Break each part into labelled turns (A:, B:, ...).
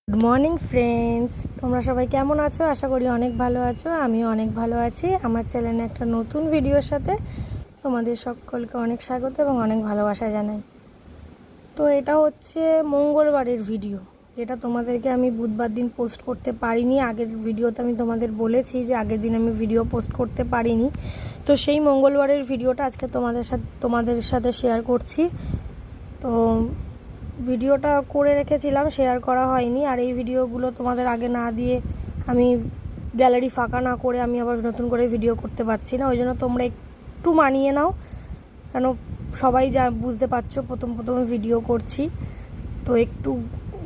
A: Good morning friends, তোমরা সবাই কেমন আছো? আশা করি অনেক ভালো আছো। আমিও অনেক ভালো আছি। আমার চ্যানেলে একটা নতুন ভিডিওর সাথে তোমাদের সকলকে অনেক স্বাগত এবং অনেক ভালোবাসা জানাই। তো এটা হচ্ছে মঙ্গলবারের ভিডিও, যেটা তোমাদেরকে আমি বুধবার দিন পোস্ট করতে পারিনি। আগের ভিডিওতে আমি তোমাদের বলেছি যে আগের দিন আমি ভিডিও পোস্ট করতে পারিনি। তো সেই মঙ্গলবারের ভিডিওটা আজকে তোমাদের সাথে শেয়ার করছি। তো ভিডিওটা করে রেখেছিলাম, শেয়ার করা হয়নি। আর এই ভিডিওগুলো তোমাদের আগে না দিয়ে আমি গ্যালারি ফাঁকা না করে আমি আবার নতুন করে ভিডিও করতে পারছি না। ওই জন্য তোমরা একটু মানিয়ে নাও, কেন সবাই যা বুঝতে পারছো প্রথম ভিডিও করছি, তো একটু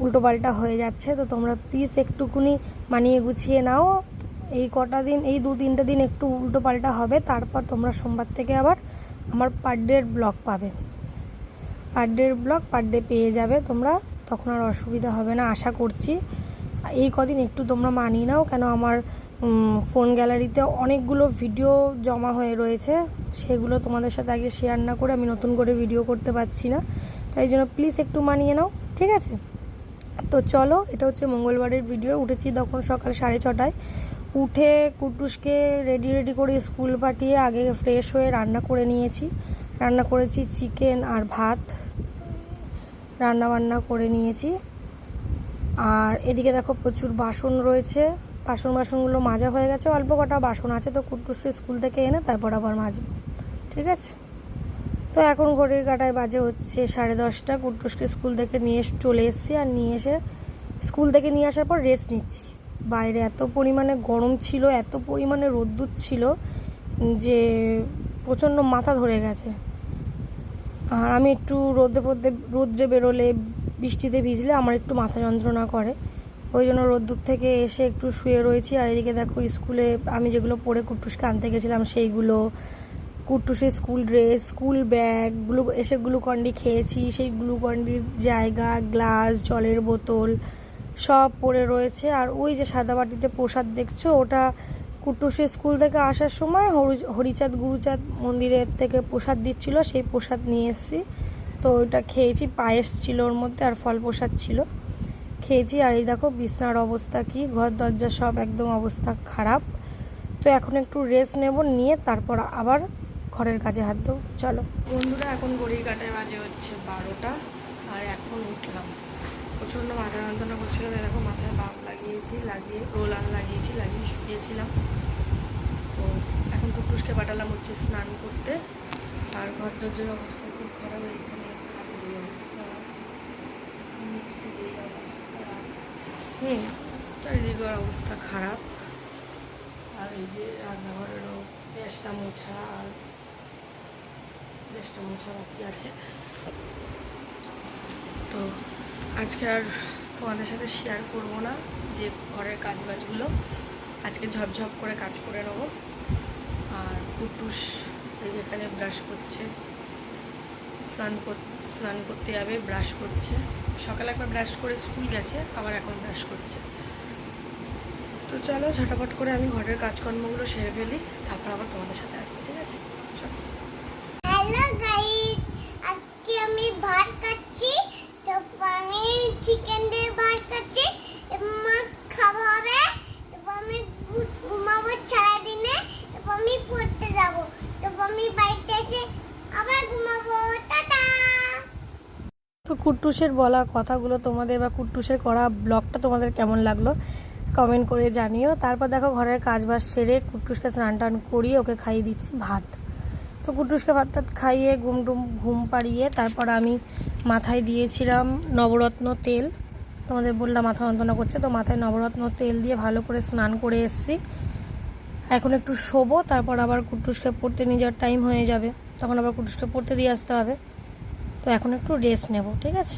A: উল্টোপাল্টা হয়ে যাচ্ছে। তো তোমরা প্লিজ একটুকুনি মানিয়ে গুছিয়ে নাও। এই কটা দিন, এই 2-3টে দিন একটু উল্টোপাল্টা হবে, তারপর তোমরা সোমবার থেকে আবার আমার পার ডের ব্লগ পাবে। পার ডে পেয়ে যাবে তোমরা, তখন আর অসুবিধা হবে না আশা করছি। এই কদিন একটু তোমরা মানিয়ে নাও, কেন আমার ফোন গ্যালারিতে অনেকগুলো ভিডিও জমা হয়ে রয়েছে, সেগুলো তোমাদের সাথে আগে শেয়ার না করে আমি নতুন করে ভিডিও করতে পারছি না। তাই জন্য প্লিজ একটু মানিয়ে নাও, ঠিক আছে? তো চলো, এটা হচ্ছে মঙ্গলবারের ভিডিও। উঠেছি তখন সকাল 6:30টায়। উঠে কুটুসকে রেডি করে স্কুল পাঠিয়ে আগে ফ্রেশ হয়ে রান্না করে নিয়েছি। রান্না করেছি চিকেন আর ভাত, রান্না করে নিয়েছি। আর এদিকে দেখো প্রচুর বাসন রয়েছে, বাসনগুলো মাজা হয়ে গেছে। অল্প কটা বাসন আছে, তো কুটুসকে স্কুল থেকে এনে তারপর আবার মাজবো, ঠিক আছে? তো এখন ঘড়ির কাঁটায় বাজে হচ্ছে 10:30। কুটুসকে স্কুল থেকে নিয়ে চলে এসেছি। আর স্কুল থেকে নিয়ে আসার পর রেস্ট নিচ্ছি। বাইরে এত পরিমাণে গরম ছিল, এত পরিমাণে রোদ্দুর ছিল যে প্রচণ্ড মাথা ধরে গেছে। আর আমি একটু রোদ্রে বেরোলে, বৃষ্টিতে ভিজলে আমার একটু মাথা যন্ত্রণা করে। ওই জন্য রোদ্দুর থেকে এসে একটু শুয়ে রয়েছি। আর এদিকে দেখো স্কুলে আমি যেগুলো পরে কুটুসকে আনতে গেছিলাম সেইগুলো, কুটুসের স্কুল ড্রেস, স্কুল ব্যাগগুলো, এসে গ্লুকন্ডি খেয়েছি, সেই গ্লুকন্ডির জায়গা, গ্লাস, জলের বোতল সব পড়ে রয়েছে। আর ওই যে সাদা বাটিতে প্রসাদ দেখছো, ওটা কুটুসের স্কুল থেকে আসার সময় হরিচাঁদ গুরুচাঁদ মন্দিরের থেকে প্রসাদ দিচ্ছিল, সেই প্রসাদ নিয়ে এসেছি। তো ওইটা খেয়েছি, পায়েস ছিল ওর মধ্যে আর ফল প্রসাদ ছিল, খেয়েছি। আর এই দেখো বিছনার অবস্থা কি, ঘর দরজা সব একদম অবস্থা খারাপ। তো এখন একটু রেস্ট নেব, নিয়ে তারপর আবার ঘরের কাজে হাত দেবো। চলো বন্ধুরা, এখন ঘড়ির কাঁটায় বাজে হচ্ছে 12টা। আর এখন উঠলাম, প্রচণ্ড মাথা যন্ত্রণা করছিল। দেখো মাথায় বাম লাগিয়ে রোলার লাগিয়ে শুকিয়েছিলাম। তো এখন কুটুসকে পাঠালাম হচ্ছে স্নান করতে। আর ঘর দরজার অবস্থা খুব খারাপ, এখানে চারিদিকের অবস্থা খারাপ। আর এই যে রান্নাঘরেরও গ্যাসটা মোছা বাকি আছে। তো আজকে আর তোমাদের সাথে শেয়ার করব না যে ঘরের কাজবাজগুলো, আজকে ঝপঝপ করে কাজ করে নেবো। আর কুটুস এই যেখানে ব্রাশ করছে, স্নান করতে যাবে, ব্রাশ করছে। সকালে একবার ব্রাশ করে স্কুল গেছে, আবার এখন ব্রাশ করছে। তো চলো ঝটাপট করে আমি ঘরের কাজকর্মগুলো সেরে ফেলি, তারপর আবার তোমাদের সাথে আসছি, ঠিক আছে? চলো।
B: হ্যালো গাইস, আজকে আমি ভাত খাচ্ছি। তো আমি চিকেন দিয়ে ভাত খাচ্ছি, মা খাওয়া হবে। তো আমি ঘুমাবো সারাদিনে, তো আমি পড়তে যাব। তো আমি বাড়িতে এসে আবার ঘুমাবো। টাটা।
A: তো কুটুসের বলা কথাগুলো তোমাদের বা কুটুসের করা ব্লগটা তোমাদের কেমন লাগলো কমেন্ট করে জানিও। তারপর দেখো ঘরের কাজবাজ সেরে কুটুসকে স্নান টান করিয়ে ওকে খাইয়ে দিচ্ছি ভাত। তো কুটুসকে ভাত খাইয়ে ঘুম পাড়িয়ে তারপর আমি মাথায় দিয়েছিলাম নবরত্ন তেল। তোমাদের বললাম মাথা যন্ত্রণা করছে, তো মাথায় নবরত্ন তেল দিয়ে ভালো করে স্নান করে এসেছি। এখন একটু শোবো, তারপর আবার কুটুসকে পড়তে নিয়ে যাওয়ার টাইম হয়ে যাবে, তখন আবার কুটুসকে পড়তে দিয়ে আসতে হবে। তো এখন একটু রেস্ট নেব, ঠিক আছে?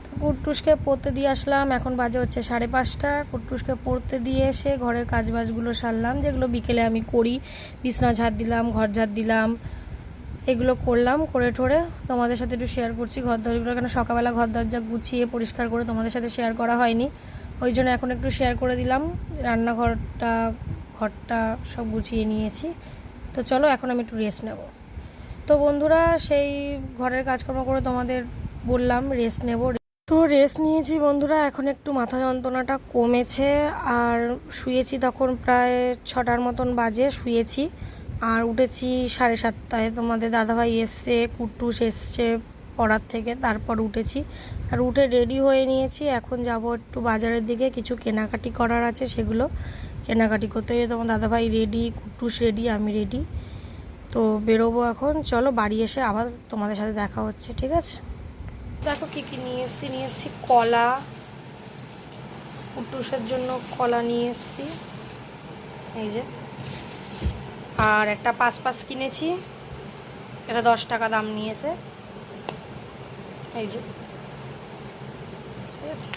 A: তো কুটুসকে পড়তে দিয়ে আসলাম, এখন বাজে হচ্ছে 5:30। কুটুসকে পড়তে দিয়ে এসে ঘরের কাজবাজগুলো সারলাম, যেগুলো বিকেলে আমি করি। বিছনা ঝাড় দিলাম, ঘর ঝাড় দিলাম, এগুলো করলাম। করে ঠোরে তোমাদের সাথে একটু শেয়ার করছি ঘর দরজাগুলো, কেন সকালবেলা ঘর দরজা গুছিয়ে পরিষ্কার করে তোমাদের সাথে শেয়ার করা হয়নি, ওই জন্য এখন একটু শেয়ার করে দিলাম। ঘরটা সব গুছিয়ে নিয়েছি। তো চলো এখন আমি একটু রেস্ট নেব। তো বন্ধুরা, সেই ঘরের কাজকর্ম করে তোমাদের বললাম রেস্ট নেব। তো রেস্ট নিয়েছি বন্ধুরা, এখন একটু মাথা যন্ত্রণাটা কমেছে। আর শুয়েছি তখন প্রায় 6টার মতন বাজে শুয়েছি, আর উঠেছি 7:30টায়। তোমাদের দাদাভাই এসছে, কুট্টুস এসছে পড়ার থেকে, তারপর উঠেছি। আর উঠে রেডি হয়ে নিয়েছি, এখন যাব একটু বাজারের দিকে, কিছু কেনাকাটি করার আছে, সেগুলো কেনাকাটি করতে গিয়ে তোমার দাদাভাই রেডি, কুট্টুস রেডি, আমি রেডি। তো বেরোবো এখন, চলো বাড়ি এসে আবার তোমাদের সাথে দেখা হচ্ছে, ঠিক আছে? দেখো কী কী নিয়ে এসেছি কলা, কুট্টুসের জন্য কলা নিয়ে এসেছি, এই যে। আর একটা পাঁচ কিনেছি, এটা 10 টাকা দাম নিয়েছে, এই যে, ঠিক আছে।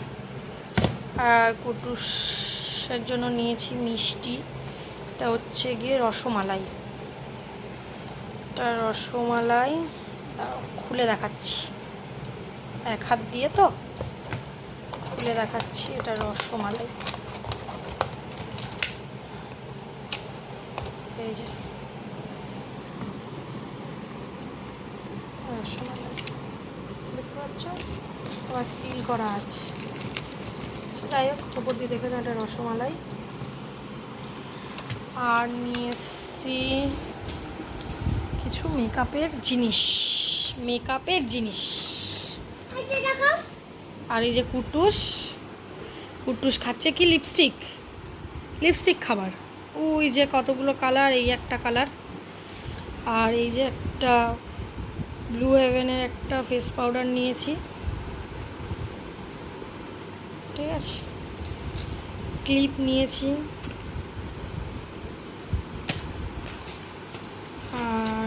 A: আর কুট্টুসের জন্য নিয়েছি মিষ্টি, এটা হচ্ছে গিয়ে রসমালাই। এটা রসমালাই খুলে দেখাচ্ছি, এক হাত দিয়ে তো খুলে দেখাচ্ছি। এটা রসমালাই, এই যে রসমালাই, দেখতে পাচ্ছ, আবার সিল করা আছে। যাই হোক, ওপর দিয়ে দেখে না, এটা রসমালাই। আর নিয়ে এসছি কিছু মেকআপের জিনিস, আর এই যে কুট্টুস খাচ্ছে কি লিপস্টিক খাবার। ওই যে কতগুলো কালার, এই একটা কালার। আর এই যে একটা ব্লু হেভেনের একটা ফেস পাউডার নিয়েছি, ঠিক আছে। ক্লিপ নিয়েছি, আর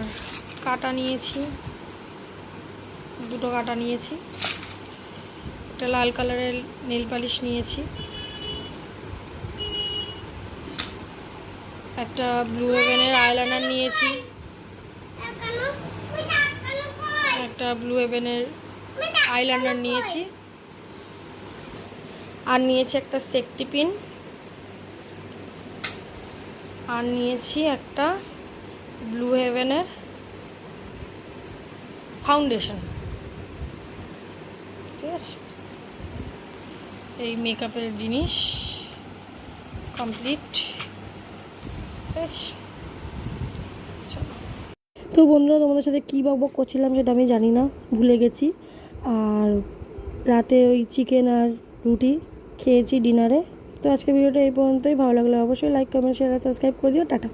A: কাটা নিয়েছি, 2টো কাটা নিয়েছি। একটা লাল কালারের নেল পালিশ নিয়েছি, একটা ব্লু হেভেনের আইলাইনার নিয়েছি, একটা ব্লু হেভেনের আইলাইনার নিয়েছি। আর নিয়েছি একটা সেফটি পিন, আর নিয়েছি একটা ব্লু হেভেনের ফাউন্ডেশন, ঠিক আছে। এই মেকআপের জিনিস কমপ্লিট, ঠিক আছে। তো বন্ধুরা, তোমাদের সাথে কী বকবক করছিলাম সেটা আমি জানি না, ভুলে গেছি। আর রাতে ওই চিকেন আর রুটি খেয়েছি ডিনারে। তো আজকে ভিডিওটা এই পর্যন্তই। ভালো লাগলে অবশ্যই লাইক, কমেন্ট, শেয়ার আর সাবস্ক্রাইব করে দিও। টাটা।